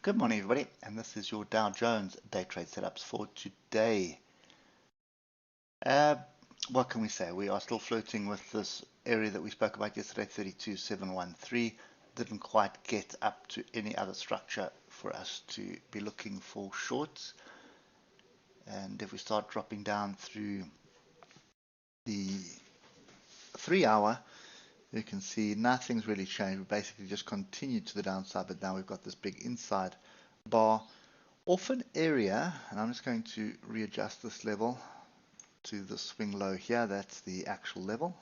Good morning, everybody, and this is your Dow Jones day trade setups for today. What can we say? We are still floating with this area that we spoke about yesterday, 32,713. Didn't quite get up to any other structure for us to be looking for shorts. And if we start dropping down through the 3 hour, you can see nothing's really changed. We basically just continued to the downside, but now we've got this big inside bar off an area, and I'm just going to readjust this level to the swing low here. That's the actual level,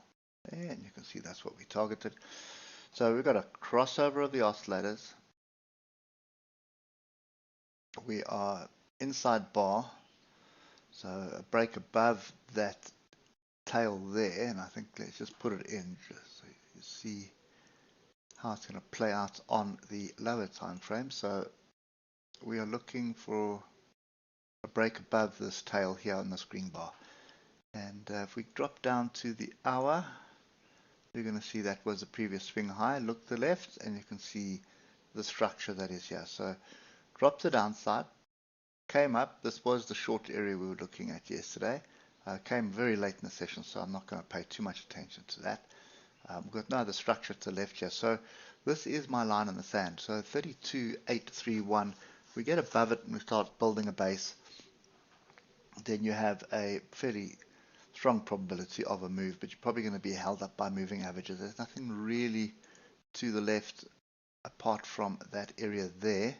and you can see that's what we targeted. So we've got a crossover of the oscillators. We are inside bar, so a break above that tail there, and I think let's just put it in just so you see how it's going to play out on the lower time frame. So we are looking for a break above this tail here on this green bar, and if we drop down to the hour, you're going to see that was the previous swing high. Look to the left and you can see the structure that is here. So drop to downside, came up. This was the short area we were looking at yesterday. Came very late in the session, so I'm not going to pay too much attention to that. We've got no other structure to the left here. So this is my line in the sand. So 32,831, we get above it and we start building a base. Then you have a fairly strong probability of a move, but you're probably going to be held up by moving averages. There's nothing really to the left apart from that area there,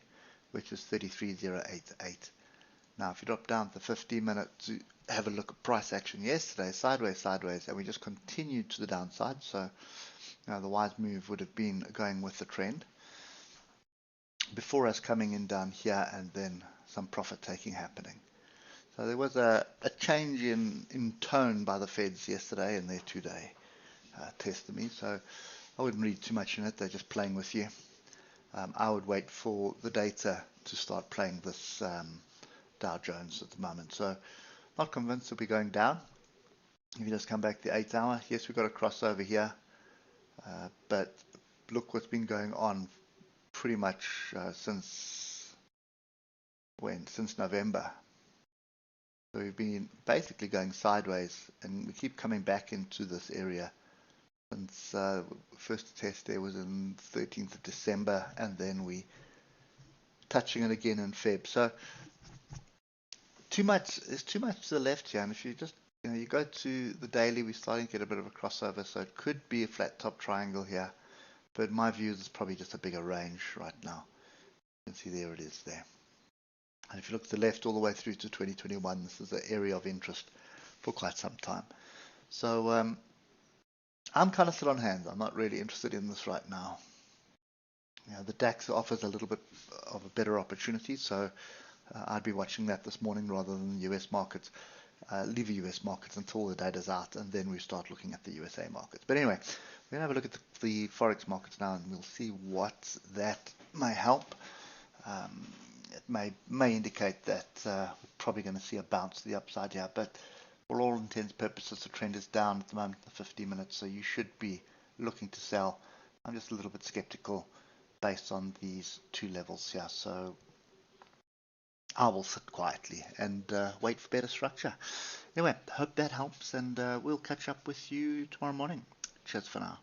which is 33,088. Now, if you drop down to 15 minutes to have a look at price action yesterday, sideways, and we just continued to the downside. So the wise move would have been going with the trend before us coming in down here and then some profit taking happening. So there was a change in tone by the Feds yesterday in their 2-day testimony. So I wouldn't read too much in it. They're just playing with you. I would wait for the data to start playing this Dow Jones at the moment. So not convinced it'll be going down. If you just come back to 8 hour, yes, we've got a crossover here, but look what's been going on pretty much since November. So we've been basically going sideways, and we keep coming back into this area since first test there was in 13th of December, and then we touching it again in Feb. So there's too much to the left here, and if you just you go to the daily, we're starting to get a bit of a crossover, so it could be a flat top triangle here, but in my view it's probably just a bigger range right now. You can see there it is there. And if you look to the left all the way through to 2021, this is an area of interest for quite some time. So I'm kind of still on hand. I'm not really interested in this right now. The DAX offers a little bit of a better opportunity, so I'd be watching that this morning rather than the US markets. Leave the US markets until the data's out, and then we start looking at the USA markets. But anyway, we're going to have a look at the Forex markets now, and we'll see what that may help. It may indicate that we're probably going to see a bounce to the upside here, but for all intents and purposes, the trend is down at the moment, the 50 minutes, so you should be looking to sell. I'm just a little bit skeptical based on these two levels here, so I will sit quietly and wait for better structure. Anyway, hope that helps, and we'll catch up with you tomorrow morning. Cheers for now.